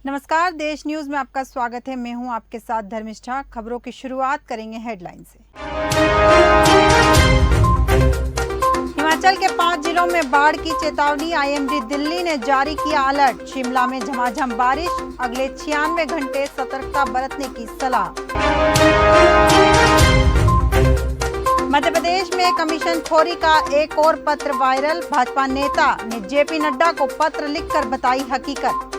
नमस्कार, देश न्यूज में आपका स्वागत है। मैं हूं आपके साथ धर्मिष्ठा। खबरों की शुरुआत करेंगे हेडलाइन से। हिमाचल के 5 जिलों में बाढ़ की चेतावनी, आईएमडी दिल्ली ने जारी किया अलर्ट। शिमला में झमाझम बारिश, अगले 96 घंटे सतर्कता बरतने की सलाह। मध्य प्रदेश में कमीशन खोरी का एक और पत्र वायरल, भाजपा नेता ने जेपी नड्डा को पत्र लिखकर बताई हकीकत।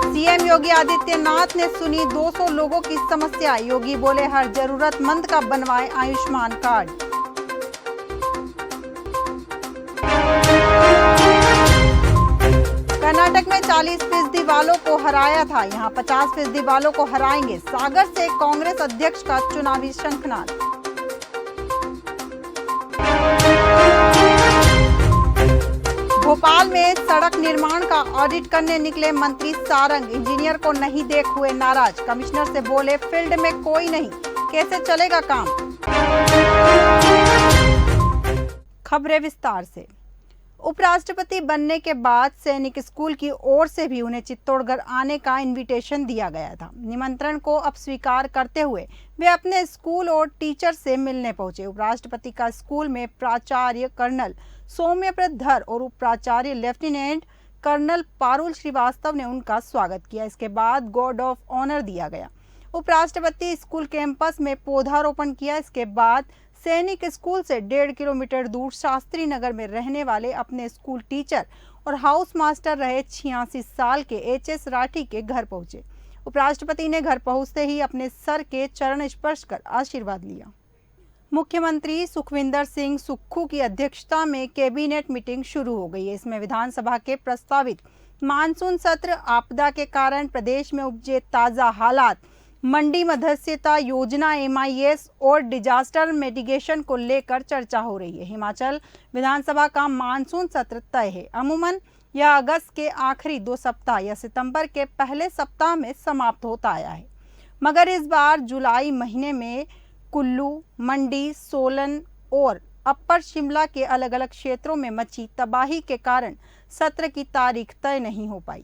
सीएम योगी आदित्यनाथ ने सुनी 200 लोगों की समस्या, योगी बोले हर जरूरतमंद का बनवाए आयुष्मान कार्ड। कर्नाटक में 40% वालों को हराया था, यहां 50% वालों को हराएंगे। सागर से कांग्रेस अध्यक्ष का चुनावी शंखनाद। भोपाल में सड़क निर्माण का ऑडिट करने निकले मंत्री सारंग, इंजीनियर को नहीं देख हुए नाराज। कमिश्नर से बोले फील्ड में कोई नहीं, कैसे चलेगा काम। खबरें विस्तार से। उपराष्ट्रपति बनने के बाद सैनिक स्कूल की ओर से भी उन्हें चित्तौड़गढ़ आने का इनविटेशन दिया गया था। निमंत्रण को अब स्वीकार करते हुए वे अपने स्कूल और टीचर से मिलने पहुंचे। उपराष्ट्रपति का स्कूल में प्राचार्य कर्नल सौम्यव्रत धर और उप प्राचार्य लेफ्टिनेंट कर्नल पारुल श्रीवास्तव ने उनका स्वागत किया। इसके बाद गार्ड ऑफ ऑनर दिया गया। उपराष्ट्रपति स्कूल कैंपस में पौधारोपण किया। इसके बाद सैनिक स्कूल से 1.5 किलोमीटर दूर शास्त्री नगर में रहने वाले अपने स्कूल टीचर और हाउस मास्टर रहे 86 साल के एचएस राठी के घर पहुंचे। उपराष्ट्रपति ने घर पहुंचते ही अपने सर के चरण स्पर्श कर आशीर्वाद लिया। मुख्यमंत्री सुखविंदर सिंह सुक्खू की अध्यक्षता में कैबिनेट मीटिंग शुरू हो गई है। इसमें विधानसभा के प्रस्तावित मानसून सत्र, आपदा के कारण प्रदेश में उपजे ताजा हालात, मंडी मत्स्यता योजना, एमआईएस और डिजास्टर मिटिगेशन को लेकर चर्चा हो रही है। हिमाचल विधानसभा का मानसून सत्र तय है। अमूमन यह अगस्त के आखिरी 2 सप्ताह या सितंबर के पहले सप्ताह में समाप्त होता आया है, मगर इस बार जुलाई महीने में कुल्लू, मंडी, सोलन और अपर शिमला के अलग अलग क्षेत्रों में मची तबाही के कारण सत्र की तारीख तय नहीं हो पाई।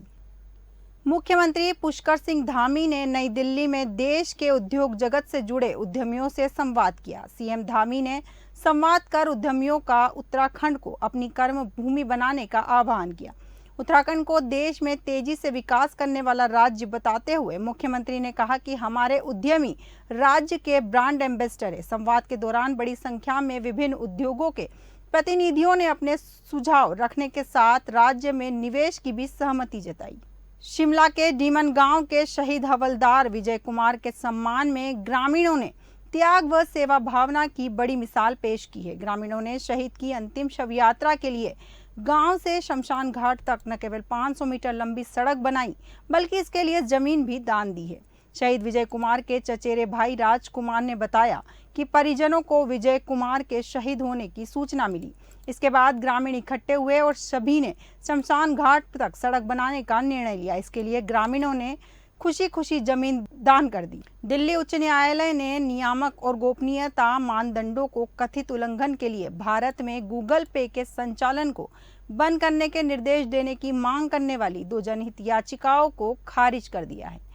मुख्यमंत्री पुष्कर सिंह धामी ने नई दिल्ली में देश के उद्योग जगत से जुड़े उद्यमियों से संवाद किया। सीएम धामी ने संवाद कर उद्यमियों का उत्तराखंड को अपनी कर्म भूमि बनाने का आह्वान किया। उत्तराखंड को देश में तेजी से विकास करने वाला राज्य बताते हुए मुख्यमंत्री ने कहा कि हमारे उद्यमी राज्य के ब्रांड एम्बेसडर है। संवाद के दौरान बड़ी संख्या में विभिन्न उद्योगों के प्रतिनिधियों ने अपने सुझाव रखने के साथ राज्य में निवेश की भी सहमति जताई। शिमला के डीमन गांव के शहीद हवलदार विजय कुमार के सम्मान में ग्रामीणों ने त्याग व सेवा भावना की बड़ी मिसाल पेश की है। ग्रामीणों ने शहीद की अंतिम शव यात्रा के लिए गांव से शमशान घाट तक न केवल 500 मीटर लंबी सड़क बनाई, बल्कि इसके लिए जमीन भी दान दी है। शहीद विजय कुमार के चचेरे भाई राजकुमार ने बताया कि परिजनों को विजय कुमार के शहीद होने की सूचना मिली। इसके बाद ग्रामीण इकट्ठे हुए और सभी ने शमशान घाट तक सड़क बनाने का निर्णय लिया। इसके लिए ग्रामीणों ने खुशी खुशी जमीन दान कर दी। दिल्ली उच्च न्यायालय ने नियामक और गोपनीयता मानदंडों को कथित उल्लंघन के लिए भारत में गूगल पे के संचालन को बंद करने के निर्देश देने की मांग करने वाली 2 जनहित याचिकाओं को खारिज कर दिया है।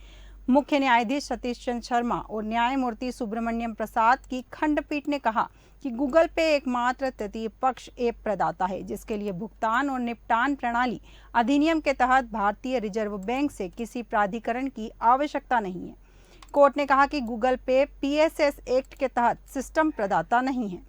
मुख्य न्यायाधीश सतीश चंद्र शर्मा और न्यायमूर्ति सुब्रमण्यम प्रसाद की खंडपीठ ने कहा कि गूगल पे एकमात्र तृतीय पक्ष ऐप प्रदाता है, जिसके लिए भुगतान और निपटान प्रणाली अधिनियम के तहत भारतीय रिजर्व बैंक से किसी प्राधिकरण की आवश्यकता नहीं है। कोर्ट ने कहा कि गूगल पे पीएसएस एक्ट के तहत सिस्टम प्रदाता नहीं है।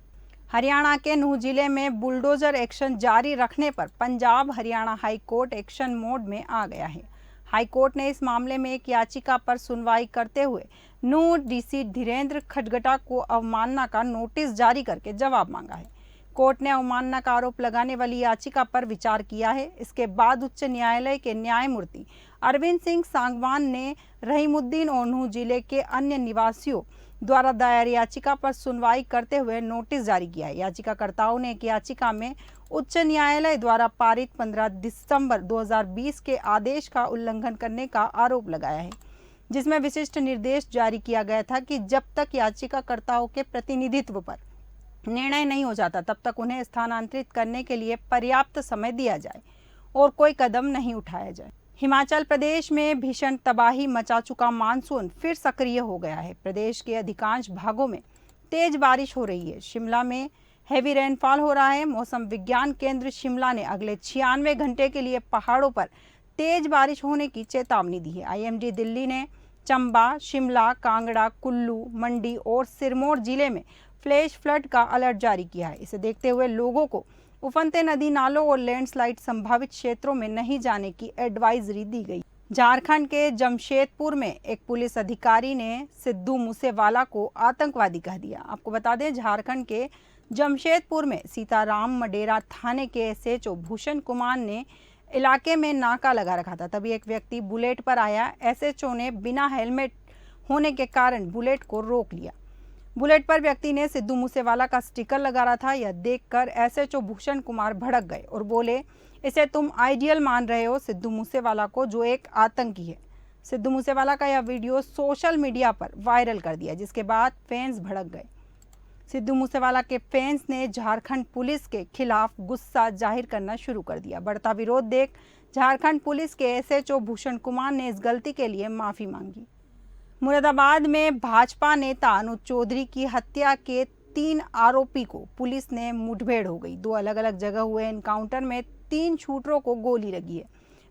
हरियाणा के नूंह जिले में बुलडोजर एक्शन जारी रखने पर Punjab Haryana high court action mode में आ गया है। हाई कोर्ट ने इस मामले में एक याचिका पर सुनवाई करते हुए नूंह डीसी धीरेन्द्र खडगटा को अवमानना का नोटिस जारी करके जवाब मांगा है। कोर्ट ने अवमानना का आरोप लगाने वाली याचिका पर विचार किया है। इसके बाद उच्च न्यायालय के न्यायमूर्ति अरविंद सिंह सांगवान ने रहीमुद्दीन और नूंह जिले के अन्य निवासियों द्वारा दायर याचिका पर सुनवाई करते हुए नोटिस जारी किया है। याचिकाकर्ताओं ने एक याचिका में उच्च न्यायालय द्वारा पारित 15 दिसंबर 2020 के आदेश का उल्लंघन करने का आरोप लगाया है, जिसमें विशिष्ट निर्देश जारी किया गया था कि जब तक याचिकाकर्ताओं के प्रतिनिधित्व पर निर्णय नहीं हो जाता तब तक उन्हें स्थानांतरित करने के लिए पर्याप्त समय दिया जाए और कोई कदम नहीं उठाया जाए। हिमाचल प्रदेश में भीषण तबाही मचा चुका मानसून फिर सक्रिय हो गया है। प्रदेश के अधिकांश भागों में तेज बारिश हो रही है। शिमला में हैवी रेनफॉल हो रहा है। मौसम विज्ञान केंद्र शिमला ने अगले 96 घंटे के लिए पहाड़ों पर तेज बारिश होने की चेतावनी दी है। आईएमडी दिल्ली ने चंबा, शिमला, कांगड़ा, कुल्लू, मंडी और सिरमौर जिले में फ्लैश फ्लड का अलर्ट जारी किया है। इसे देखते हुए लोगों को उफनते नदी नालों और लैंडस्लाइड संभावित क्षेत्रों में नहीं जाने की एडवाइजरी दी गई। झारखंड के जमशेदपुर में एक पुलिस अधिकारी ने सिद्धू मूसेवाला को आतंकवादी कह दिया। आपको बता दें, झारखंड के जमशेदपुर में सीताराम मडेरा थाने के एसएचओ भूषण कुमार ने इलाके में नाका लगा रखा था। तभी एक व्यक्ति बुलेट पर आया। एसएचओ ने बिना हेलमेट होने के कारण बुलेट को रोक लिया। बुलेट पर व्यक्ति ने सिद्धू मूसेवाला का स्टिकर लगा रहा था। यह देखकर एसएचओ भूषण कुमार भड़क गए और बोले, इसे तुम आइडियल मान रहे हो सिद्धू मूसेवाला को, जो एक आतंकी है। सिद्धू मूसेवाला का यह वीडियो सोशल मीडिया पर वायरल कर दिया, जिसके बाद फैंस भड़क गए। सिद्धू मूसेवाला के फैंस ने झारखंड पुलिस के खिलाफ गुस्सा जाहिर करना शुरू कर दिया। बढ़ता विरोध देख झारखंड पुलिस के एसएचओ भूषण कुमार ने इस गलती के लिए माफी मांगी। मुरादाबाद में भाजपा नेता अनुज चौधरी की हत्या के 3 आरोपी को पुलिस ने मुठभेड़ हो गई। 2 अलग अलग जगह हुए एनकाउंटर में 3 शूटरों को गोली लगी है।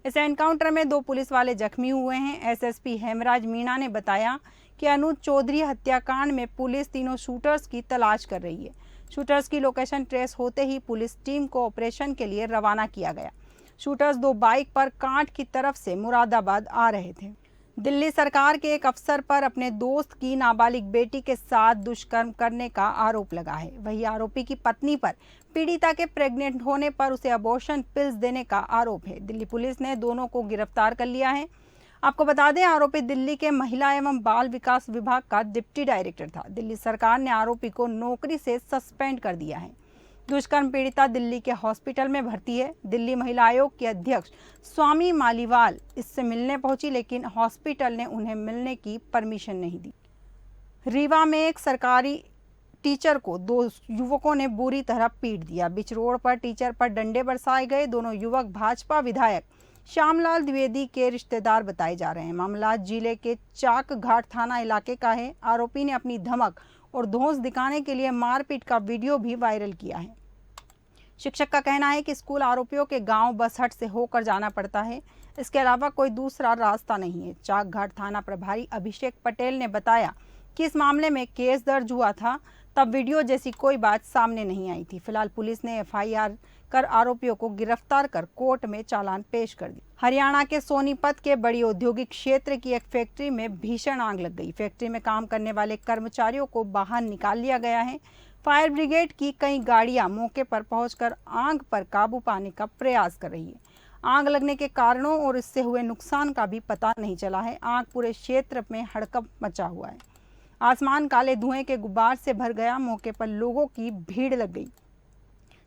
इस एनकाउंटर में 2 पुलिस वाले जख्मी हुए हैं। एसएसपी हेमराज मीणा ने बताया कि अनुज चौधरी हत्याकांड में पुलिस तीनों शूटर्स की तलाश कर रही है। शूटर्स की लोकेशन ट्रेस होते ही पुलिस टीम को ऑपरेशन के लिए रवाना किया गया। शूटर्स 2 बाइक पर कांठ की तरफ से मुरादाबाद आ रहे थे। दिल्ली सरकार के एक अफसर पर अपने दोस्त की नाबालिग बेटी के साथ दुष्कर्म करने का आरोप लगा है। वही आरोपी की पत्नी पर पीड़िता के प्रेग्नेंट होने पर उसे अबॉर्शन पिल्स देने का आरोप है। दिल्ली पुलिस ने दोनों को गिरफ्तार कर लिया है। आपको बता दें, आरोपी दिल्ली के महिला एवं बाल विकास विभाग का डिप्टी डायरेक्टर था। दिल्ली सरकार ने आरोपी को नौकरी से सस्पेंड कर दिया है। दुष्कर्म पीड़िता दिल्ली के हॉस्पिटल में भर्ती है। दिल्ली महिला आयोग के अध्यक्ष स्वामी मालीवाल इससे मिलने पहुंची, लेकिन हॉस्पिटल ने उन्हें मिलने की परमिशन नहीं दी। रीवा में एक सरकारी टीचर को 2 युवकों ने बुरी तरह पीट दिया। बीच रोड पर टीचर पर डंडे बरसाए गए। दोनों युवक भाजपा विधायक श्यामलाल द्विवेदी के रिश्तेदार बताए जा रहे हैं। मामला जिले के चाक घाट थाना इलाके का है। आरोपी ने अपनी धमक और धौंस दिखाने के लिए मारपीट का वीडियो भी वायरल किया है। शिक्षक का कहना है कि स्कूल आरोपियों के गांव बसहट से होकर जाना पड़ता है। इसके अलावा कोई दूसरा रास्ता नहीं है। चाक घाट थाना प्रभारी अभिषेक पटेल ने बताया कि इस मामले में केस दर्ज हुआ था, तब वीडियो जैसी कोई बात सामने नहीं आई थी। फिलहाल पुलिस ने एफआईआर कर आरोपियों को गिरफ्तार कर कोर्ट में चालान पेश कर दी। हरियाणा के सोनीपत के बड़ी औद्योगिक क्षेत्र की एक फैक्ट्री में भीषण आग लग गई। फैक्ट्री में काम करने वाले कर्मचारियों को बाहर निकाल लिया गया है। फायर ब्रिगेड की कई गाड़ियां मौके पर पहुंचकर आग पर काबू पाने का प्रयास कर रही है। आग लगने के कारणों और इससे हुए नुकसान का भी पता नहीं चला है। आग पूरे क्षेत्र में हड़कंप मचा हुआ है। आसमान काले धुएं के गुब्बार से भर गया। मौके पर लोगों की भीड़ लग गई।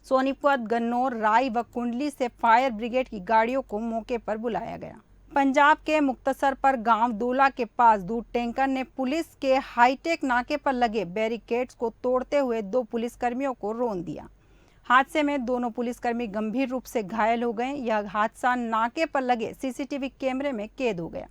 सोनीपत, गन्नौर, राय व कुंडली से फायर ब्रिगेड की गाड़ियों को मौके पर बुलाया गया। पंजाब के मुक्तसर पर गांव दोला के पास दूध टैंकर ने पुलिस के हाईटेक नाके पर लगे बैरिकेड्स को तोड़ते हुए 2 पुलिसकर्मियों को रौंद दिया। हादसे में दोनों पुलिसकर्मी गंभीर रूप से घायल हो गए। यह हादसा नाके पर लगे सीसीटीवी कैमरे में कैद हो गया,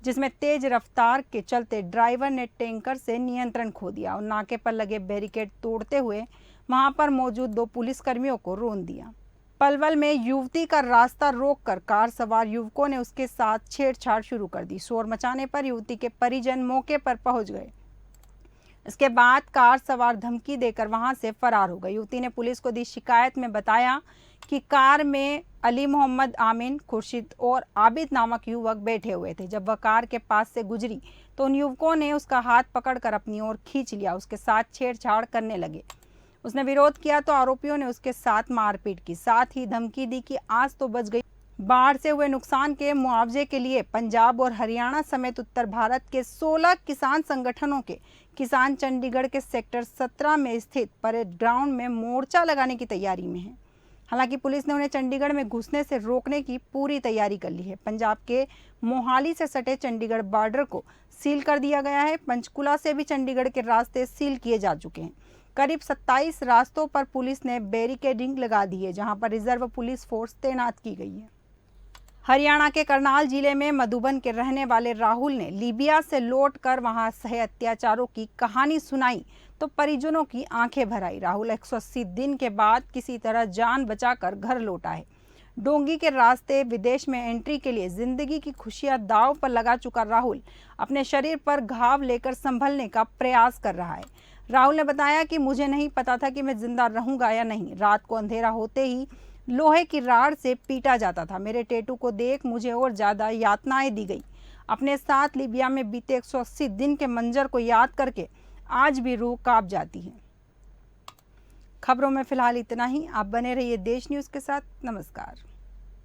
जिसमें तेज रफ्तार के चलते ड्राइवर ने टैंकर से नियंत्रण खो दिया और नाके पर लगे बैरिकेड तोड़ते हुए वहां पर मौजूद 2 पुलिसकर्मियों को रौंद दिया। पलवल में युवती का रास्ता रोककर कार सवार युवकों ने उसके साथ छेड़छाड़ शुरू कर दी। शोर मचाने पर युवती के परिजन मौके पर पहुंच गए। इसके बाद कार सवार धमकी देकर वहां से फरार हो गए। युवती ने पुलिस को दी शिकायत में बताया कि कार में अली मोहम्मद, आमिन, खुर्शीद और आबिद नामक युवक बैठे हुए थे। जब वह कार के पास से गुजरी तो उन युवकों ने उसका हाथ पकड़कर अपनी ओर खींच लिया। उसके साथ छेड़छाड़ करने लगे। उसने विरोध किया तो आरोपियों ने उसके साथ मारपीट की, साथ ही धमकी दी कि आज तो बच गई। बाढ़ से हुए नुकसान के मुआवजे के लिए पंजाब और हरियाणा समेत उत्तर भारत के 16 किसान संगठनों के किसान चंडीगढ़ के सेक्टर 17 में स्थित परेड ग्राउंड में मोर्चा लगाने की तैयारी में है। हालांकि पुलिस ने उन्हें चंडीगढ़ में घुसने से रोकने की पूरी तैयारी कर ली है। पंजाब के मोहाली से सटे चंडीगढ़ बॉर्डर को सील कर दिया गया है। पंचकुला से भी चंडीगढ़ के रास्ते सील किए जा चुके हैं। करीब 27 रास्तों पर पुलिस ने बैरिकेडिंग लगा दी है, जहां पर रिजर्व पुलिस फोर्स तैनात की गई है। हरियाणा के करनाल जिले में मधुबन के रहने वाले राहुल ने लीबिया से लौटकर वहां सहे अत्याचारों की कहानी सुनाई तो परिजनों की आंखें भर आई। राहुल 180 दिन के बाद किसी तरह जान बचाकर घर लौटा है। डोंगी के रास्ते विदेश में एंट्री के लिए जिंदगी की खुशियां दांव पर लगा चुका राहुल अपने शरीर पर घाव लेकर संभलने का प्रयास कर रहा है। राहुल ने बताया कि मुझे नहीं पता था कि मैं जिंदा रहूंगा या नहीं। रात को अंधेरा होते ही लोहे की राड से पीटा जाता था। मेरे टैटू को देख मुझे और ज्यादा यातनाएं दी गई। अपने साथ लीबिया में बीते 180 दिन के मंजर को याद करके आज भी रूह कांप जाती है। खबरों में फिलहाल इतना ही। आप बने रहिए देश न्यूज़ के साथ। नमस्कार।